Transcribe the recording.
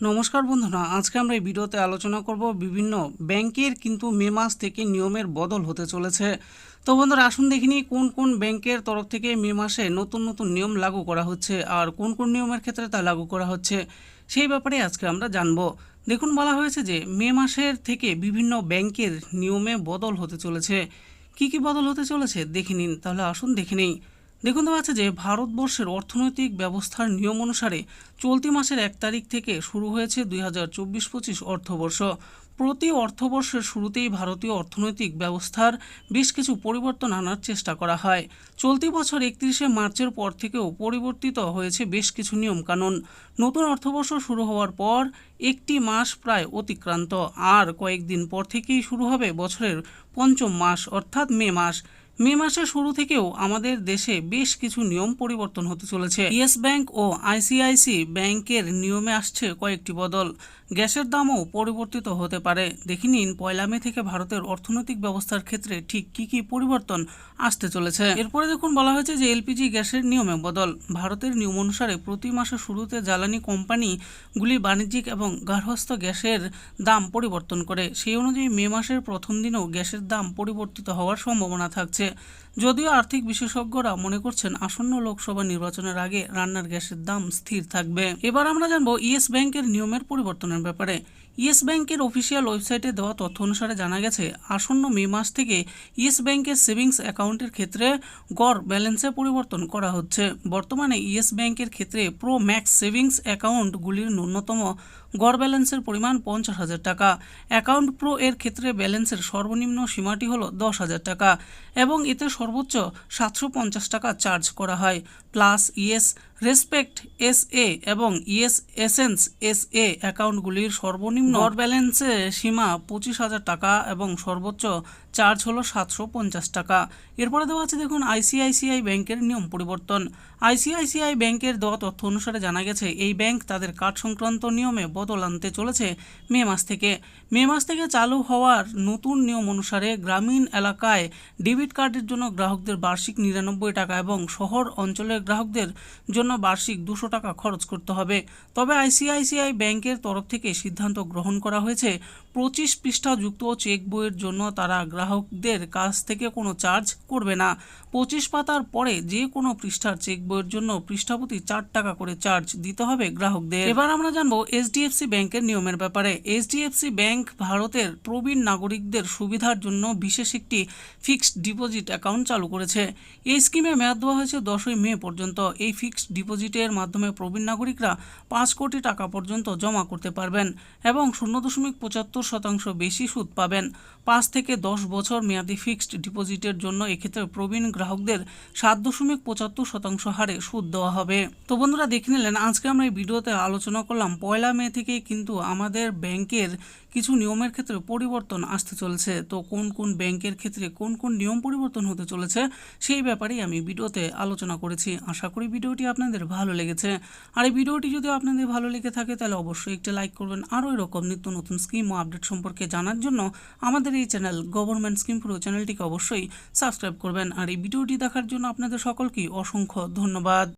নমস্কার বন্ধুরা, আজকে আমরা এই ভিডিওতে আলোচনা করব বিভিন্ন ব্যাংকের কিন্তু মে মাস থেকে নিয়মের বদল হতে চলেছে। তো বন্ধুরা, আসুন দেখিনি কোন কোন ব্যাংকের তরফ থেকে মে মাসে নতুন নতুন নিয়ম লাগু করা হচ্ছে আর কোন কোন নিয়মের ক্ষেত্রে তা লাগু করা হচ্ছে সেই ব্যাপারে আজকে আমরা জানব। দেখুন, বলা হয়েছে যে মে মাসের থেকে বিভিন্ন ব্যাংকের নিয়মে বদল হতে চলেছে। কি কি বদল হতে চলেছে দেখে নিন, তাহলে আসুন দেখে নিই। দেখুন, তো আছে যে ভারতবর্ষের অর্থনৈতিক ব্যবস্থার নিয়ম অনুসারে চলতি মাসের 1 তারিখ থেকে শুরু হয়েছে 2024-25 অর্থবর্ষ। প্রতি অর্থবর্ষের শুরুতেই ভারতীয় অর্থনৈতিক ব্যবস্থার বেশ কিছু পরিবর্তন আনার চেষ্টা করা হয়। চলতি বছর 31শে মার্চের পর থেকেও পরিবর্তিত হয়েছে বেশ কিছু নিয়মকানুন। নতুন অর্থবর্ষ শুরু হওয়ার পর একটি মাস প্রায় অতিক্রান্ত, আর কয়েকদিন পর থেকেই শুরু হবে বছরের পঞ্চম মাস অর্থাৎ মে মাস। মে মাসের শুরু থেকেও আমাদের দেশে বেশ কিছু নিয়ম পরিবর্তন হতে চলেছে। ইয়েস ব্যাংক ও আইসিআইসি ব্যাংকের নিয়মে আসছে কয়েকটি বদল। গ্যাসের দামও পরিবর্তিত হতে পারে। দেখে নিন 1 মে থেকে ভারতের অর্থনৈতিক ব্যবস্থার ক্ষেত্রে ঠিক কি কি পরিবর্তন আসতে চলেছে। এরপরে দেখুন, বলা হয়েছে যে এলপিজি গ্যাসের নিয়মে বদল। ভারতের নিয়ম অনুসারে প্রতি মাসের শুরুতে জ্বালানি কোম্পানিগুলি বাণিজ্যিক এবং গার্হস্থ্য গ্যাসের দাম পরিবর্তন করে। সেই অনুযায়ী মে মাসের প্রথম দিনেও গ্যাসের দাম পরিবর্তিত হওয়ার সম্ভাবনা থাকছে। যদিও আর্থিক বিশেষজ্ঞরা মনে করছেন আসন্ন লোকসভা নির্বাচনের আগে রান্নার গ্যাসের দাম স্থির থাকবে। এবার আমরা জানবো ইয়েস ব্যাংকের নিয়মের পরিবর্তনের ব্যাপারে। ইয়েস ব্যাংকের অফিসিয়াল ওয়েবসাইটে দেওয়া তথ্য অনুসারে জানা গেছে, আসন্ন মে মাস থেকে ইয়েস ব্যাংকের সেভিংস অ্যাকাউন্টের ক্ষেত্রে গড় ব্যালেন্সে পরিবর্তন করা হচ্ছে। বর্তমানে ইয়েস ব্যাংকের ক্ষেত্রে প্রো ম্যাক্স সেভিংস অ্যাকাউন্টগুলির ন্যূনতম গড় ব্যালেন্সের পরিমাণ 50,000 টাকা। অ্যাকাউন্ট প্রো এর ক্ষেত্রে ব্যালেন্সের সর্বনিম্ন সীমাটি হলো 10,000 টাকা এবং এতে সর্বোচ্চ 750 টাকা চার্জ করা হয়। প্লাস ইয়েস রেসপেক্ট এসএ এবং ইয়েস এসেন্স এসএ অ্যাকাউন্টগুলির সর্বনিম্ন গড় ব্যালেন্সের সীমা 25,000 টাকা এবং সর্বোচ্চ চার্জ হলো 750 টাকা। এরপরে দেওয়া আছে দেখুন আইসিআইসিআই ব্যাংকের নিয়ম পরিবর্তন। আইসিআইসিআই ব্যাংকের দেওয়া তথ্য অনুসারে জানা গেছে, এই ব্যাংক তাদের কার্ড সংক্রান্ত নিয়মে বদল আনতে চলেছে মে মাস থেকে। মে মাস থেকে চালু হওয়ার নতুন নিয়ম অনুসারে গ্রামীণ এলাকায় ডেবিট কার্ডের জন্য গ্রাহকদের বার্ষিক 99 টাকা এবং শহর অঞ্চলের গ্রাহকদের জন্য বার্ষিক 200 টাকা খরচ করতে হবে। তবে আইসিআইসিআই ব্যাংকের তরফ থেকে সিদ্ধান্ত গ্রহণ করা হয়েছে, 25 পৃষ্ঠা যুক্ত চেক বইয়ের জন্য তারা গ্রাহকদের কাছ থেকে কোনো চার্জ করবে না। 25 পাতার পরে যে কোনো পৃষ্ঠার চেক বইয়ের জন্য পৃষ্ঠাপ্রতি 4 টাকা করে চার্জ দিতে হবে গ্রাহকদের। এবার আমরা জানবো এইচডিএফসি ব্যাংকের নিয়মের ব্যাপারে। এইচডিএফসি ব্যাংক ভারতের প্রবীণ নাগরিকদের সুবিধার জন্য বিশেষ একটি ফিক্সড ডিপোজিট অ্যাকাউন্ট চালু করেছে। এই স্কিমে মেয়াদ দেওয়া হয়েছে 10ই মে পর্যন্ত। এই ফিক্সড ডিপোজিটের মাধ্যমে প্রবীণ নাগরিকরা 5 কোটি টাকা পর্যন্ত জমা করতে পারবেন এবং 0.75% বেশি সুদ পাবেন। 5 থেকে 10 বছর মেয়াদি ফিক্সড ডিপোজিটের জন্য এক্ষেত্রে প্রবীণ গ্রাহকদের 7.75% হারে সুদ দেওয়া হবে। তো বন্ধুরা, দেখে নিলেন আজকে আমরা এই ভিডিওতে আলোচনা করলাম 1 মে থেকে কিন্তু আমাদের ব্যাংকের কিছু নিয়মের ক্ষেত্রে পরিবর্তন আসতে চলেছে। তো কোন কোন ব্যাংকের ক্ষেত্রে কোন কোন নিয়ম পরিবর্তন হতে চলেছে সেই ব্যাপারেই আমি ভিডিওতে আলোচনা করেছি। আশা করি ভিডিওটি আপনাদের ভালো লেগেছে। আর এই ভিডিওটি যদি আপনাদের ভালো লেগে থাকে তাহলে অবশ্যই একটি লাইক করবেন। আরও এরকম নিত্য নতুন স্কিম ও আপডেট সম্পর্কে জানার জন্য আমাদের এই চ্যানেল গভর্নমেন্ট স্কিম প্রো চ্যানেলটিকে অবশ্যই সাবস্ক্রাইব করবেন। আর এই ভিডিওটি দেখার জন্য আপনাদের সকলকেই অসংখ্য ধন্যবাদ।